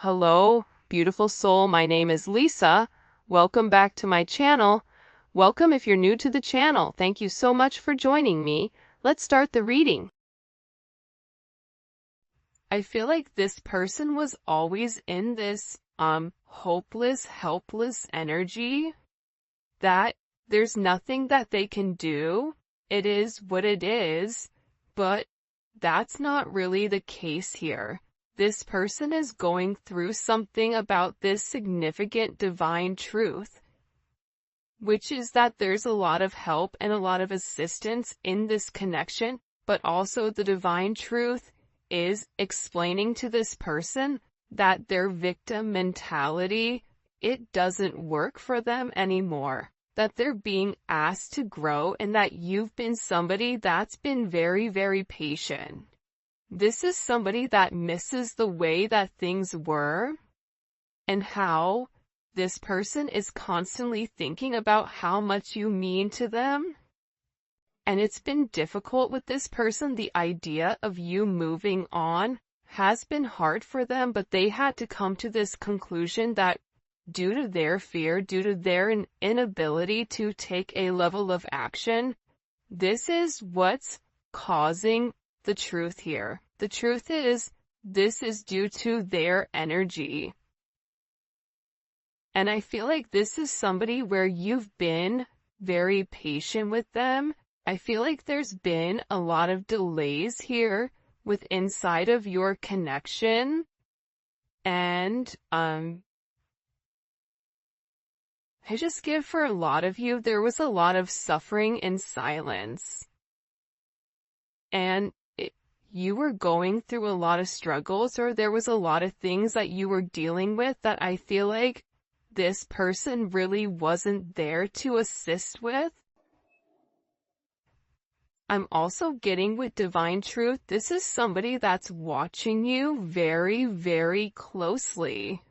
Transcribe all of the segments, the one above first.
Hello, beautiful soul. My name is Lisa. Welcome back to my channel. Welcome if you're new to the channel. Thank you so much for joining me. Let's start the reading. I feel like this person was always in this hopeless, helpless energy that there's nothing that they can do. It is what it is, but that's not really the case here. This person is going through something about this significant divine truth, which is that there's a lot of help and a lot of assistance in this connection, but also the divine truth is explaining to this person that their victim mentality, it doesn't work for them anymore, that they're being asked to grow, and that you've been somebody that's been very, very patient. This is somebody that misses the way that things were and how this person is constantly thinking about how much you mean to them. And it's been difficult with this person. The idea of you moving on has been hard for them, but they had to come to this conclusion that due to their fear, due to their inability to take a level of action, this is what's causing the truth here. The truth is, this is due to their energy. And I feel like this is somebody where you've been very patient with them. I feel like there's been a lot of delays here with inside of your connection. And, I just give for a lot of you, there was a lot of suffering in silence. And you were going through a lot of struggles, or there was a lot of things that you were dealing with that I feel like this person really wasn't there to assist with. I'm also getting with divine truth, this is somebody that's watching you very, very closely.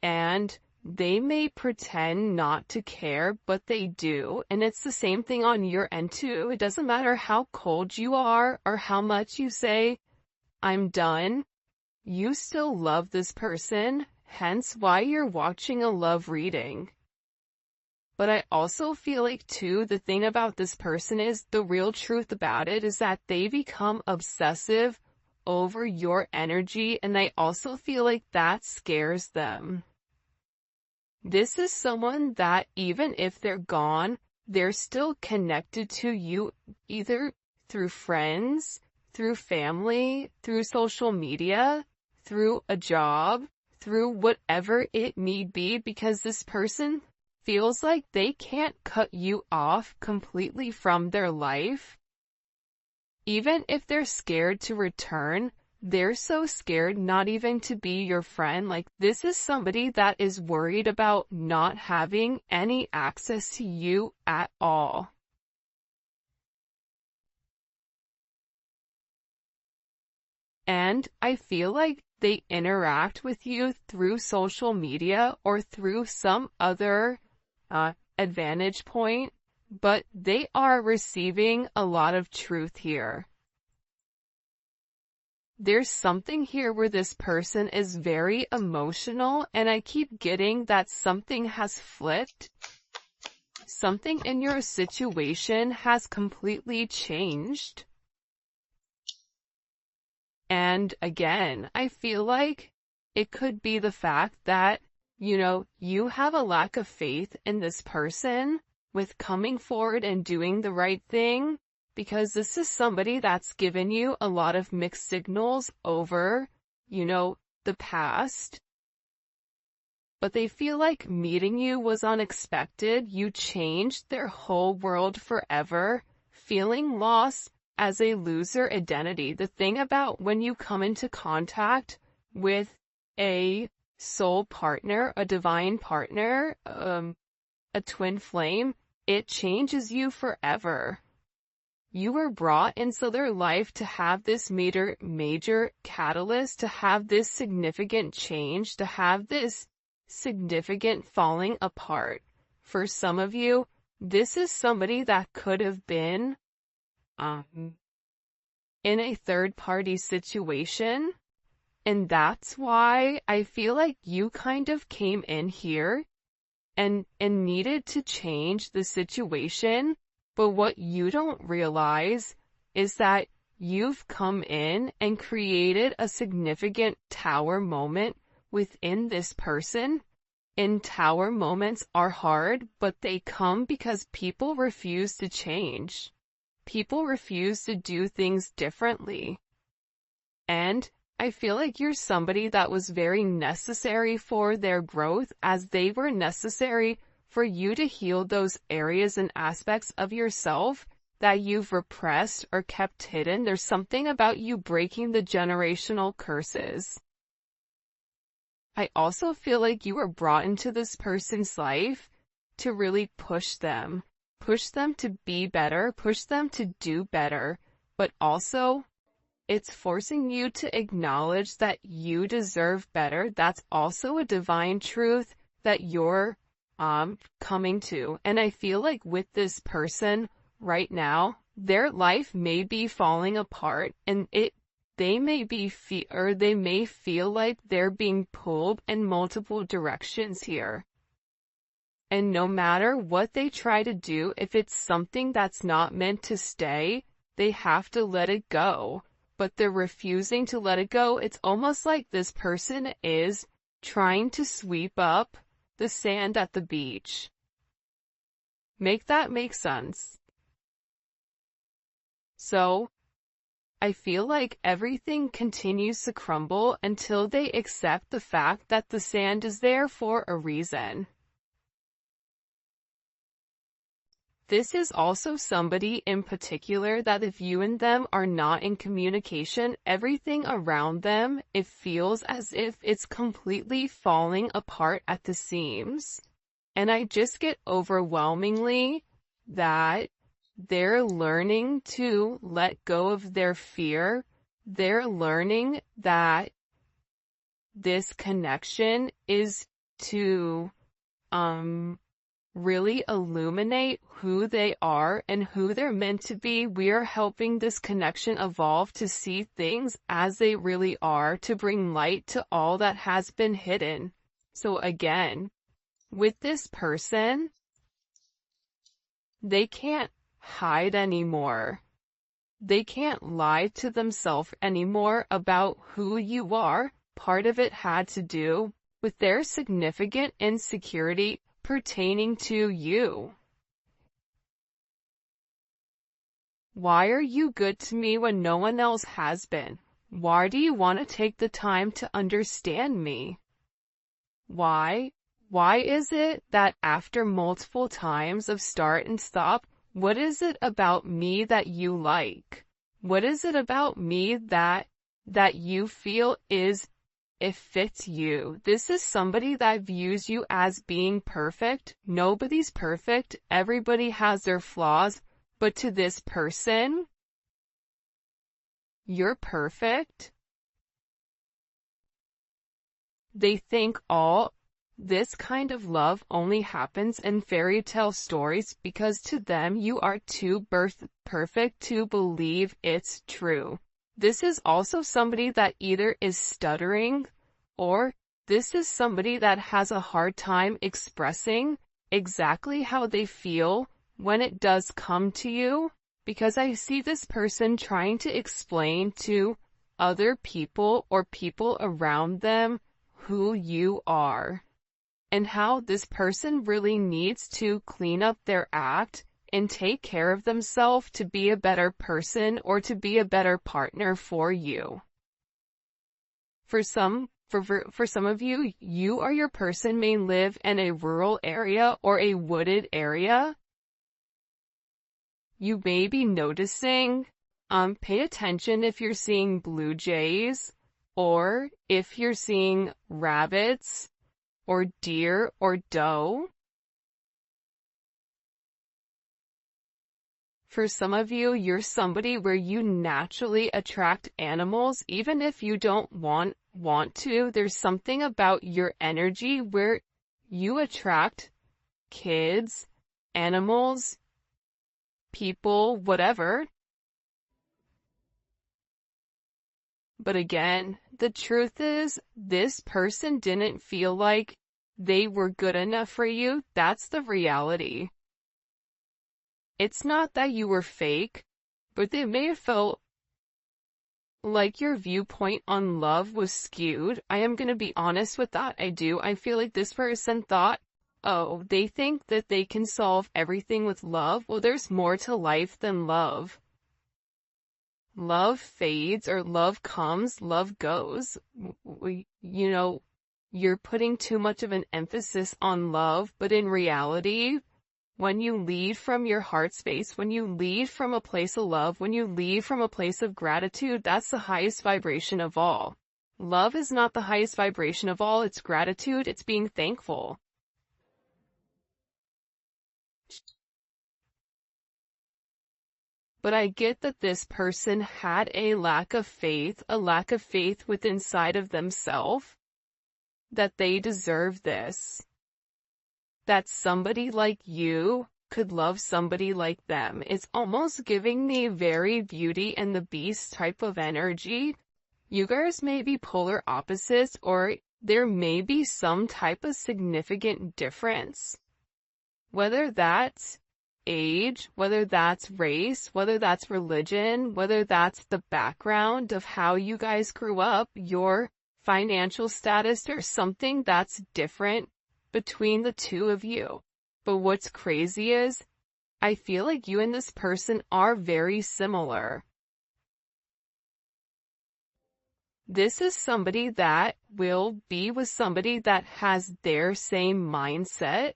And they may pretend not to care, but they do. And it's the same thing on your end too. It doesn't matter how cold you are or how much you say, I'm done. You still love this person, hence why you're watching a love reading. But I also feel like too, the thing about this person is, the real truth about it is that they become obsessive over your energy, and I also feel like that scares them. This is someone that even if they're gone, they're still connected to you, either through friends, through family, through social media, through a job, through whatever it may be, because this person feels like they can't cut you off completely from their life. Even if they're scared to return, they're so scared not even to be your friend. Like, this is somebody that is worried about not having any access to you at all. And I feel like they interact with you through social media or through some other advantage point, but they are receiving a lot of truth here. There's something here where this person is very emotional, and I keep getting that something has flipped. Something in your situation has completely changed. And again, I feel like it could be the fact that, you have a lack of faith in this person with coming forward and doing the right thing. Because this is somebody that's given you a lot of mixed signals over, the past. But they feel like meeting you was unexpected. You changed their whole world forever, feeling lost as a loser identity. The thing about when you come into contact with a soul partner, a divine partner, a twin flame, it changes you forever. You were brought into their life to have this major catalyst, to have this significant change, to have this significant falling apart. For some of you, this is somebody that could have been in a third-party situation, And that's why I feel like you kind of came in here and needed to change the situation. But what you don't realize is that you've come in and created a significant tower moment within this person. And tower moments are hard, but they come because people refuse to change. People refuse to do things differently. And I feel like you're somebody that was very necessary for their growth, as they were necessary for you to heal those areas and aspects of yourself that you've repressed or kept hidden. There's something about you breaking the generational curses. I also feel like you were brought into this person's life to really push them to be better, push them to do better, but also it's forcing you to acknowledge that you deserve better. That's also a divine truth that you're coming to. And I feel like with this person right now, their life may be falling apart, and they may feel like they're being pulled in multiple directions here. And no matter what they try to do, if it's something that's not meant to stay, they have to let it go. But they're refusing to let it go. It's almost like this person is trying to sweep up the sand at the beach. Make that make sense? So, I feel like everything continues to crumble until they accept the fact that the sand is there for a reason. This is also somebody in particular that if you and them are not in communication, everything around them, it feels as if it's completely falling apart at the seams. And I just get overwhelmingly that they're learning to let go of their fear. They're learning that this connection is to, really illuminate who they are and who they're meant to be. We are helping this connection evolve to see things as they really are, to bring light to all that has been hidden. So again, with this person, they can't hide anymore. They can't lie to themselves anymore about who you are. Part of it had to do with their significant insecurity pertaining to you. Why are you good to me when no one else has been? Why do you want to take the time to understand me? Why? Why is it that after multiple times of start and stop, what is it about me that you like? What is it about me that you feel it fits you? This is somebody that views you as being perfect. Nobody's perfect. Everybody has their flaws. But to this person, you're perfect. They think all this kind of love only happens in fairy tale stories because to them you are too perfect to believe it's true. This is also somebody that either is stuttering, or this is somebody that has a hard time expressing exactly how they feel when it does come to you, because I see this person trying to explain to other people or people around them who you are, and how this person really needs to clean up their act and take care of themselves to be a better person or to be a better partner for you. For some of you, you or your person may live in a rural area or a wooded area. You may be noticing, pay attention if you're seeing blue jays, or if you're seeing rabbits, or deer, or doe. For some of you, you're somebody where you naturally attract animals, even if you don't want to. There's something about your energy where you attract kids, animals, people, whatever. But again, the truth is, this person didn't feel like they were good enough for you. That's the reality. It's not that you were fake, but they may have felt like your viewpoint on love was skewed. I am gonna be honest with that. I feel like this person thought, oh, they think that they can solve everything with love. Well, there's more to life than love. Love fades, or love comes, love goes. You're putting too much of an emphasis on love, but in reality, when you lead from your heart space, when you lead from a place of love, when you lead from a place of gratitude, that's the highest vibration of all. Love is not the highest vibration of all, it's gratitude, it's being thankful. But I get that this person had a lack of faith within inside of themselves, that they deserve this. That somebody like you could love somebody like them. It's almost giving me very Beauty and the Beast type of energy. You guys may be polar opposites, or there may be some type of significant difference. Whether that's age, whether that's race, whether that's religion, whether that's the background of how you guys grew up, your financial status, or something that's different between the two of you. But what's crazy is, I feel like you and this person are very similar. This is somebody that will be with somebody that has their same mindset,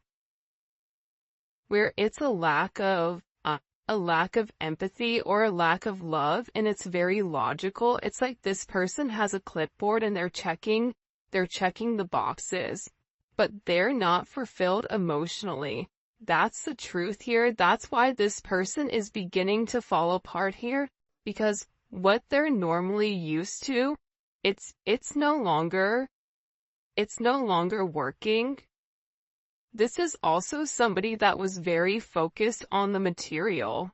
where it's a lack of empathy or a lack of love, and it's very logical. It's like this person has a clipboard and they're checking the boxes, but they're not fulfilled emotionally. That's the truth here. That's why this person is beginning to fall apart here, because what they're normally used to, it's no longer working. This is also somebody that was very focused on the material.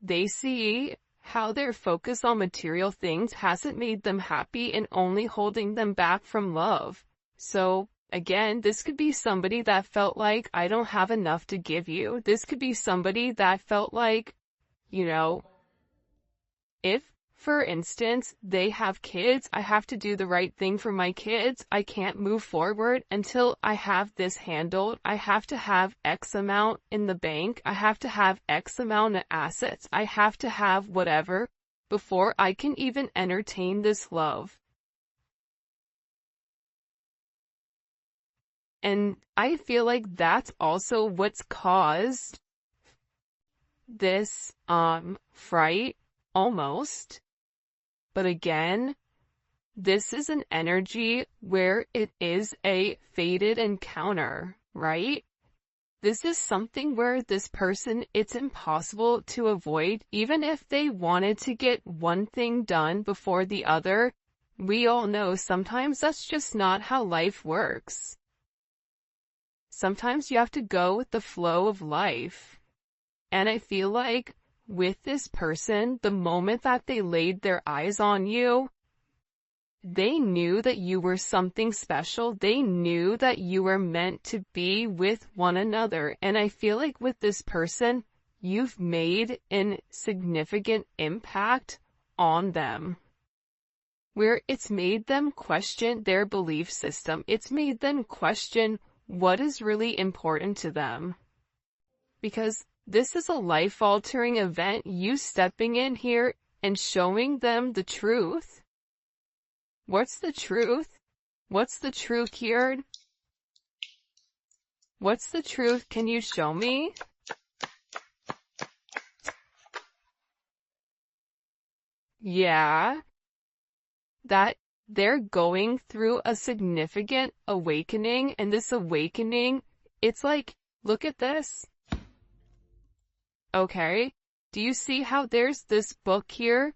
They see how their focus on material things hasn't made them happy and only holding them back from love. So, again, this could be somebody that felt like, I don't have enough to give you. This could be somebody that felt like, if, for instance, they have kids, I have to do the right thing for my kids. I can't move forward until I have this handled. I have to have X amount in the bank. I have to have X amount of assets. I have to have whatever before I can even entertain this love. And I feel like that's also what's caused this fright, almost. But again, this is an energy where it is a fated encounter, right? This is something where this person, it's impossible to avoid. Even if they wanted to get one thing done before the other, we all know sometimes that's just not how life works. Sometimes you have to go with the flow of life. And I feel like with this person, the moment that they laid their eyes on you, they knew that you were something special. They knew that you were meant to be with one another. And I feel like with this person, you've made a significant impact on them, where it's made them question their belief system. It's made them question what is really important to them. Because this is a life-altering event, you stepping in here and showing them the truth. What's the truth? What's the truth here? What's the truth? Can you show me? Yeah. That they're going through a significant awakening, and this awakening, it's like, look at this. Okay, do you see how there's this book here,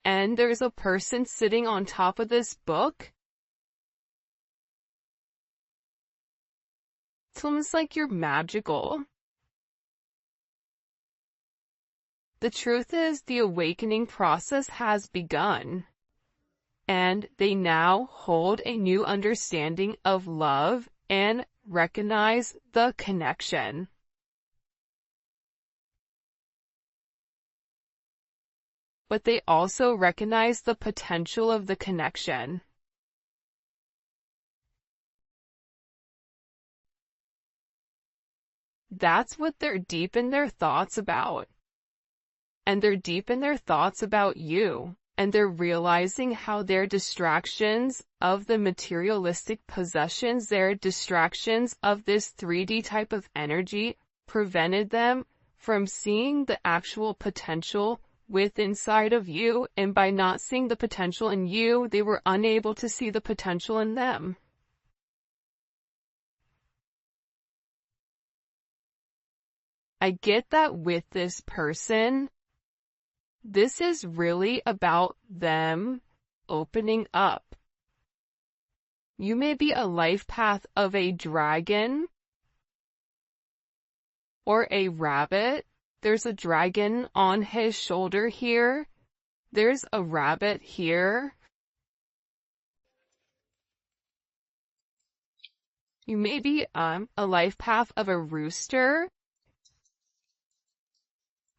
and there's a person sitting on top of this book? It's almost like you're magical. The truth is, the awakening process has begun. and they now hold a new understanding of love and recognize the connection. But they also recognize the potential of the connection. That's what they're deep in their thoughts about. And they're deep in their thoughts about you. And they're realizing how their distractions of the materialistic possessions, their distractions of this 3D type of energy, prevented them from seeing the actual potential inside of you, and by not seeing the potential in you, they were unable to see the potential in them. I get that with this person, this is really about them opening up. You may be a life path of a dragon or a rabbit. There's a dragon on his shoulder here. There's a rabbit here. You may be a life path of a rooster.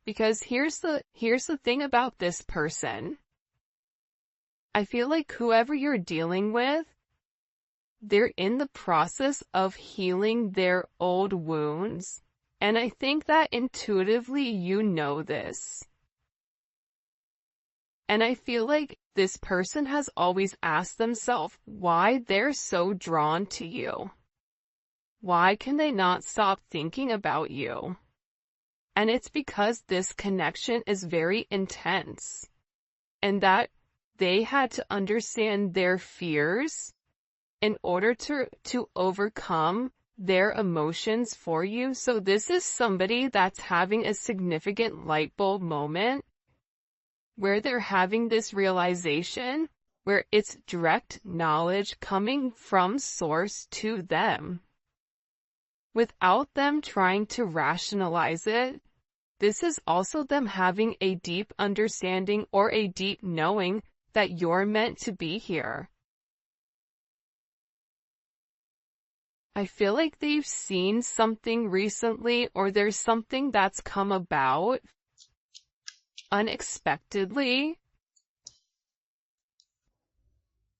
Because here's the thing about this person. I feel like whoever you're dealing with, they're in the process of healing their old wounds. And I think that intuitively you know this. And I feel like this person has always asked themselves why they're so drawn to you. Why can they not stop thinking about you? And it's because this connection is very intense. And that they had to understand their fears in order to overcome their emotions for you. So this is somebody that's having a significant light bulb moment where they're having this realization where it's direct knowledge coming from source to them without them trying to rationalize it. This is also them having a deep understanding or a deep knowing that you're meant to be here. I feel like they've seen something recently, or there's something that's come about unexpectedly.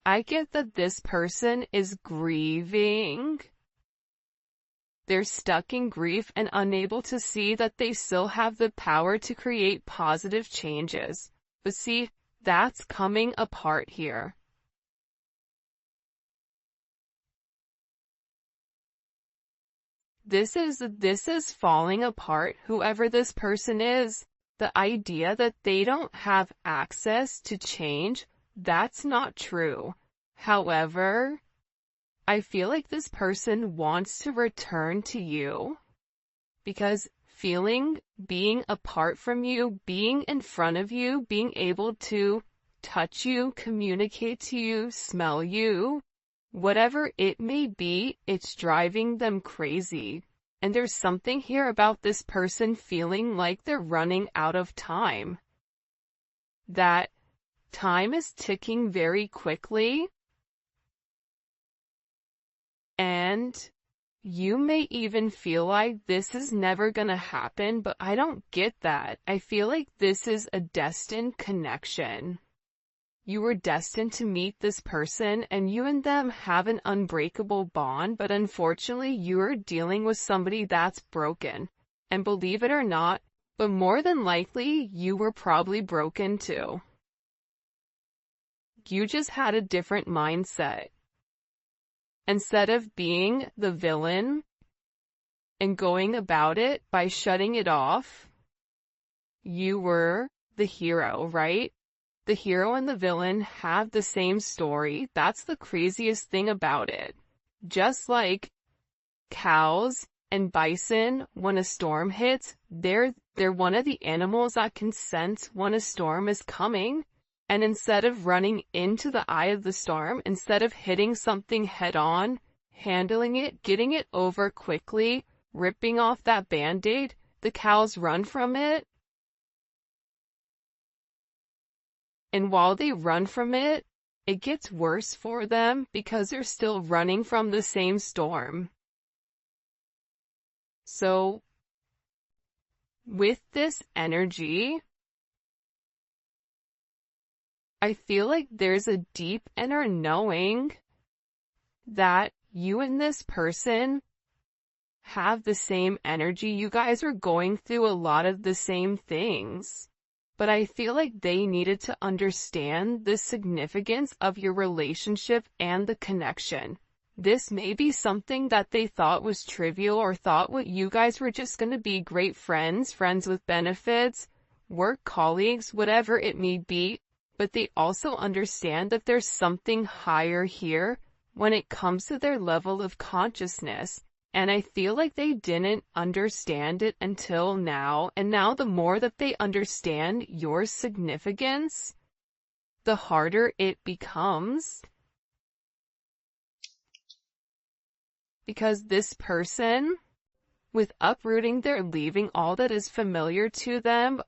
I get that this person is grieving. They're stuck in grief and unable to see that they still have the power to create positive changes. But see, that's coming apart here. This is falling apart, whoever this person is. The idea that they don't have access to change, that's not true. However, I feel like this person wants to return to you because being apart from you, being in front of you, being able to touch you, communicate to you, smell you, whatever it may be, it's driving them crazy. And there's something here about this person feeling like they're running out of time. That time is ticking very quickly. And you may even feel like this is never gonna happen, but I don't get that. I feel like this is a destined connection. You were destined to meet this person and you and them have an unbreakable bond, but unfortunately you're dealing with somebody that's broken. And believe it or not, but more than likely you were probably broken too. You just had a different mindset. Instead of being the villain and going about it by shutting it off, you were the hero, right? The hero and the villain have the same story. That's the craziest thing about it. Just like cows and bison, when a storm hits, they're one of the animals that can sense when a storm is coming. And instead of running into the eye of the storm, instead of hitting something head on, handling it, getting it over quickly, ripping off that band-aid, the cows run from it. And while they run from it, it gets worse for them because they're still running from the same storm. So, with this energy, I feel like there's a deep inner knowing that you and this person have the same energy. You guys are going through a lot of the same things. But I feel like they needed to understand the significance of your relationship and the connection. This may be something that they thought was trivial or thought what you guys were just going to be great friends, friends with benefits, work colleagues, whatever it may be. But they also understand that there's something higher here when it comes to their level of consciousness. And I feel like they didn't understand it until now. And now the more that they understand your significance, the harder it becomes. Because this person, with uprooting, they're leaving all that is familiar to them,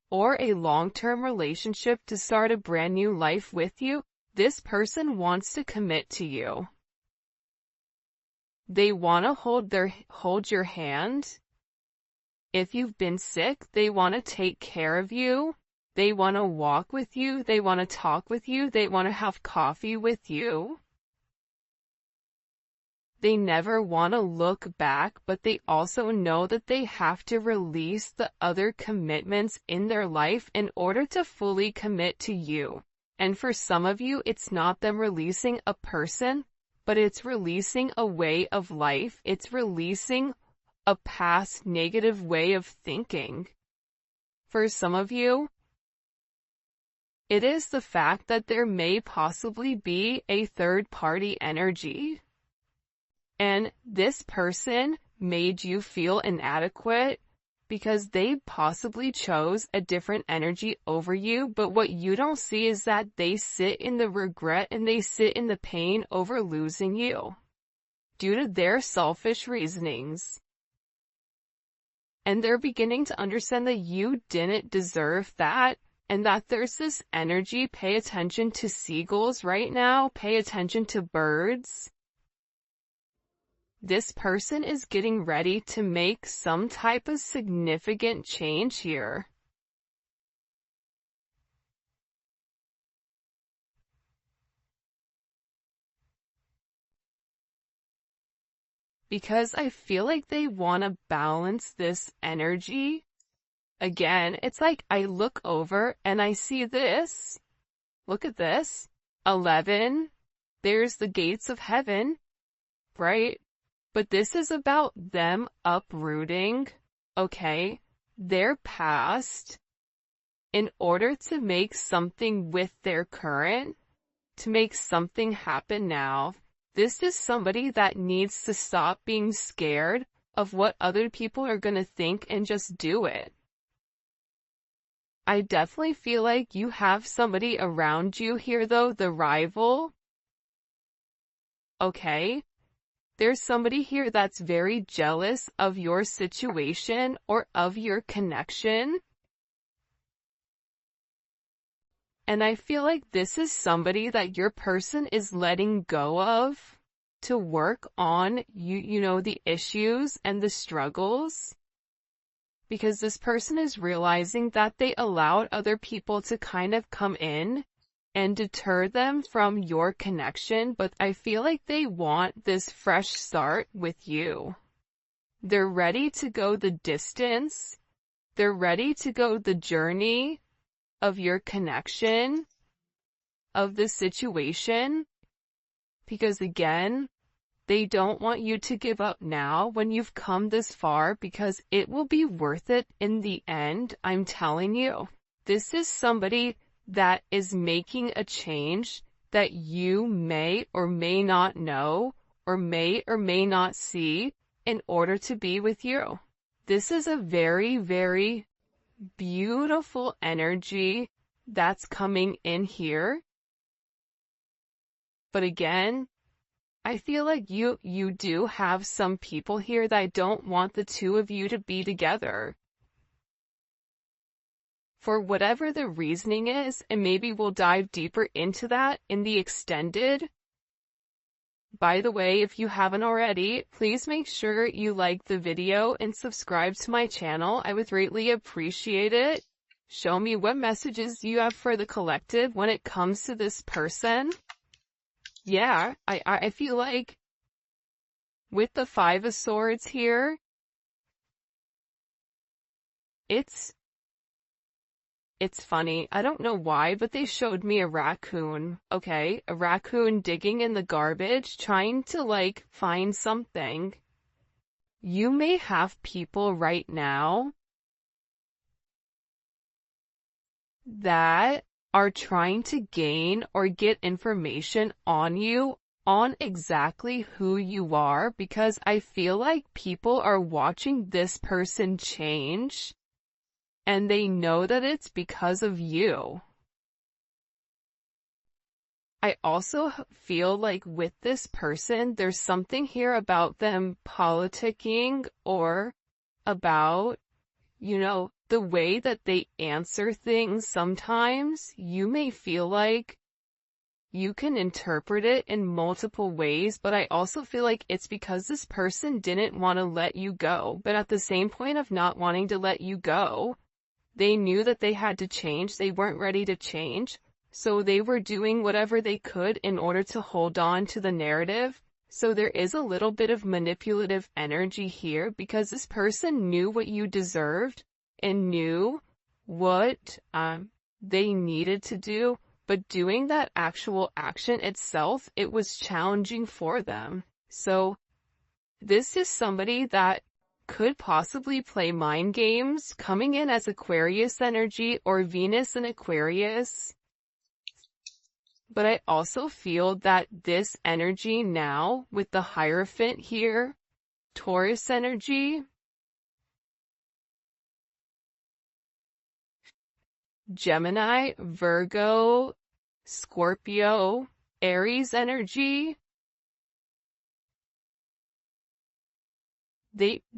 or a long-term relationship to start a brand new life with you, this person wants to commit to you. They want to hold your hand. If you've been sick, they want to take care of you. They want to walk with you. They want to talk with you. They want to have coffee with you. They never want to look back, but they also know that they have to release the other commitments in their life in order to fully commit to you. And for some of you, it's not them releasing a person, but it's releasing a way of life. It's releasing a past negative way of thinking. For some of you, it is the fact that there may possibly be a third-party energy. And this person made you feel inadequate because they possibly chose a different energy over you, but what you don't see is that they sit in the regret and they sit in the pain over losing you due to their selfish reasonings. And they're beginning to understand that you didn't deserve that, and that there's this energy. Pay attention to seagulls right now. Pay attention to birds. This person is getting ready to make some type of significant change here. Because I feel like they want to balance this energy. Again, it's like I look over and I see this. Look at this. 11. There's the gates of heaven, right? But this is about them uprooting, okay, their past in order to make something with their current, to make something happen now. This is somebody that needs to stop being scared of what other people are going to think and just do it. I definitely feel like you have somebody around you here though, the rival. Okay? There's somebody here that's very jealous of your situation or of your connection. And I feel like this is somebody that your person is letting go of to work on you know, the issues and the struggles. Because this person is realizing that they allowed other people to kind of come in and deter them from your connection, but I feel like they want this fresh start with you. They're ready to go the distance. They're ready to go the journey of your connection, of the situation, because again, they don't want you to give up now when you've come this far, because it will be worth it in the end, I'm telling you. This is somebody that is making a change that you may or may not know or may not see in order to be with you. This is a very, very beautiful energy that's coming in here. But again, I feel like you do have some people here that don't want the two of you to be together. for whatever the reasoning is, and maybe we'll dive deeper into that in the extended. By the way, if you haven't already, please make sure you like the video and subscribe to my channel. I would greatly appreciate it. Show me what messages you have for the collective when it comes to this person. Yeah, I feel like with the Five of Swords here, it's funny. I don't know why, but they showed me a raccoon, okay? A raccoon digging in the garbage, trying to, like, find something. You may have people right now that are trying to gain or get information on you, on exactly who you are, because I feel like people are watching this person change, and they know that it's because of you. I also feel like with this person, there's something here about them politicking or about, the way that they answer things. Sometimes you may feel like you can interpret it in multiple ways, but I also feel like it's because this person didn't want to let you go. But at the same point of not wanting to let you go, they knew that they had to change. They weren't ready to change. So they were doing whatever they could in order to hold on to the narrative. So there is a little bit of manipulative energy here because this person knew what you deserved and knew what they needed to do, but doing that actual action itself, it was challenging for them. So this is somebody that could possibly play mind games, coming in as Aquarius energy or Venus and Aquarius. But I also feel that this energy now, with the Hierophant here, Taurus energy, Gemini, Virgo, Scorpio, Aries energy,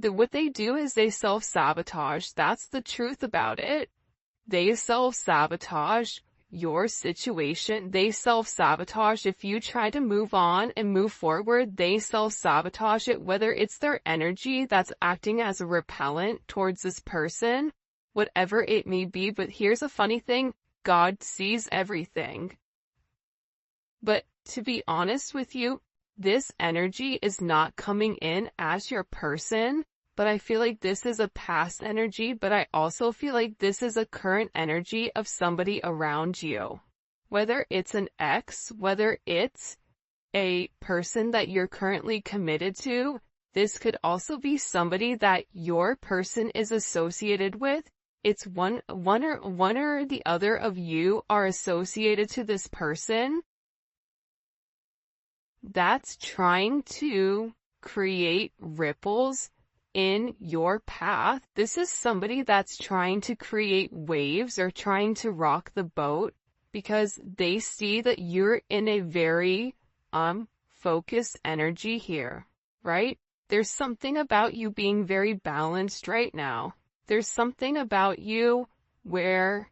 what they do is they self-sabotage. That's the truth about it. They self-sabotage your situation. They self-sabotage. If you try to move on and move forward, they self-sabotage it, whether it's their energy that's acting as a repellent towards this person, whatever it may be. But here's a funny thing, God sees everything. But to be honest with you, this energy is not coming in as your person, but I feel like this is a past energy, but I also feel like this is a current energy of somebody around you. Whether it's an ex, whether it's a person that you're currently committed to, this could also be somebody that your person is associated with. It's one or the other of you are associated to this person that's trying to create ripples in your path. This is somebody that's trying to create waves or trying to rock the boat because they see that you're in a very focused energy here, right? There's something about you being very balanced right now. There's something about you where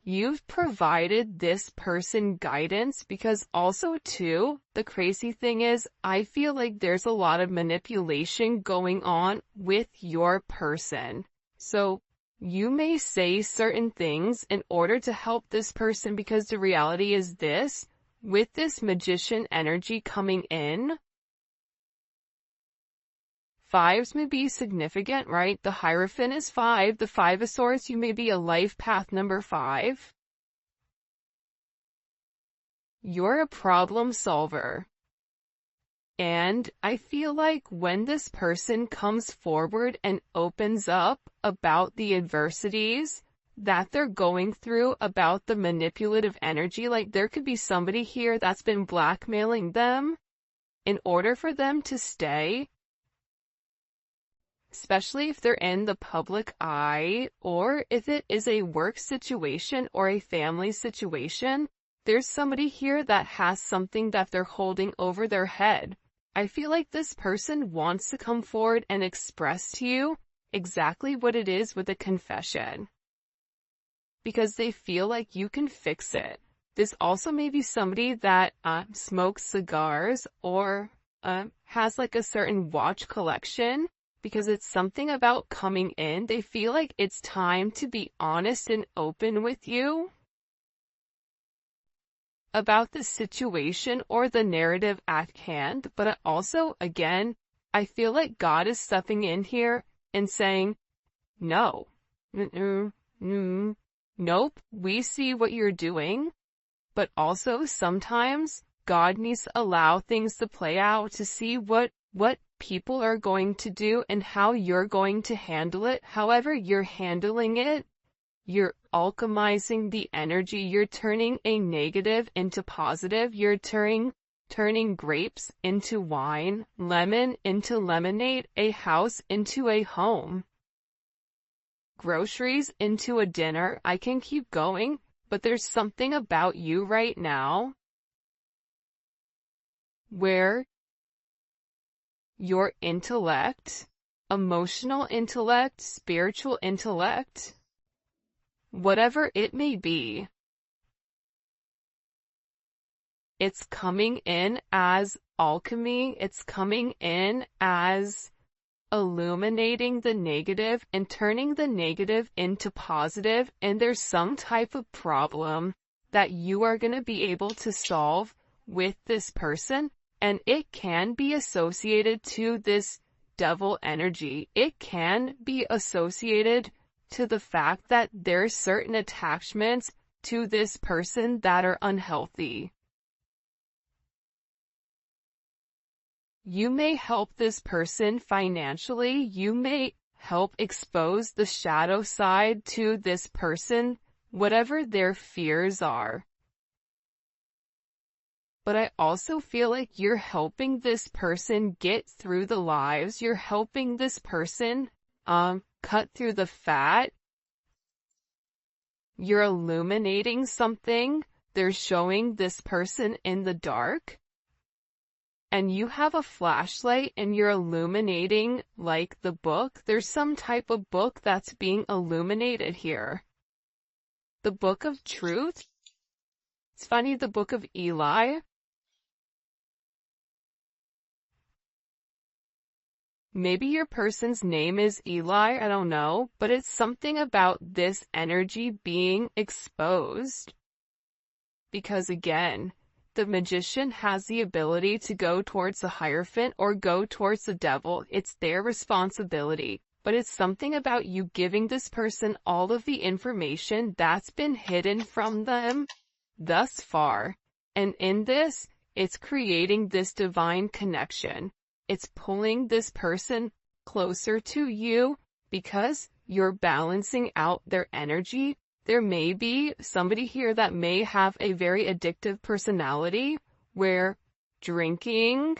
you've provided this person guidance, because also too, the crazy thing is, I feel like there's a lot of manipulation going on with your person. So you may say certain things in order to help this person, because the reality is this, with this Magician energy coming in, fives may be significant, right? The Hierophant is 5. The Five of Swords, you may be a life path number 5. You're a problem solver. And I feel like when this person comes forward and opens up about the adversities that they're going through, about the manipulative energy, like there could be somebody here that's been blackmailing them in order for them to stay, especially if they're in the public eye, or if it is a work situation or a family situation. There's somebody here that has something that they're holding over their head. I feel like this person wants to come forward and express to you exactly what it is with a confession. because they feel like you can fix it. This also may be somebody that smokes cigars or has like a certain watch collection, because it's something about coming in. They feel like it's time to be honest and open with you about the situation or the narrative at hand. But also, again, I feel like God is stepping in here and saying, no, nope, we see what you're doing. But also sometimes God needs to allow things to play out to see what people are going to do and how you're going to handle it. However you're handling it, you're alchemizing the energy. You're turning a negative into positive. You're turning grapes into wine, lemon into lemonade, a house into a home, groceries into a dinner. I can keep going, but there's something about you right now where your intellect, emotional intellect, spiritual intellect, whatever it may be, it's coming in as alchemy. It's coming in as illuminating the negative and turning the negative into positive. And there's some type of problem that you are going to be able to solve with this person. And it can be associated to this devil energy. It can be associated to the fact that there's certain attachments to this person that are unhealthy. You may help this person financially. You may help expose the shadow side to this person, whatever their fears are. But I also feel like you're helping this person get through the lives. You're helping this person cut through the fat. You're illuminating something. They're showing this person in the dark. And you have a flashlight and you're illuminating like the book. There's some type of book that's being illuminated here. The book of truth. It's funny, the book of Eli. Maybe your person's name is Eli, I don't know, but it's something about this energy being exposed. Because again, the magician has the ability to go towards the Hierophant or go towards the devil. It's their responsibility. But it's something about you giving this person all of the information that's been hidden from them thus far. And in this, it's creating this divine connection. It's pulling this person closer to you because you're balancing out their energy. There may be somebody here that may have a very addictive personality where drinking,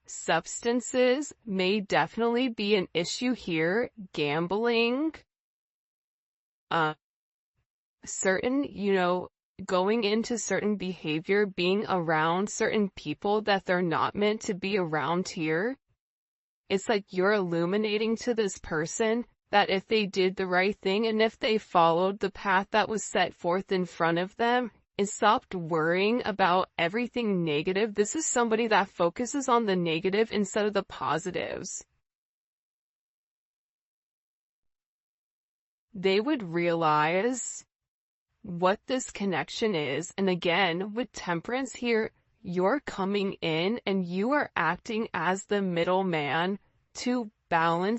substances may definitely be an issue here. Gambling, certain, going into certain behavior, being around certain people that they're not meant to be around here. It's like you're illuminating to this person that if they did the right thing and if they followed the path that was set forth in front of them and stopped worrying about everything negative, this is somebody that focuses on the negative instead of the positives. They would realize what this connection is. And again, with Temperance here, you're coming in and you are acting as the middleman to balance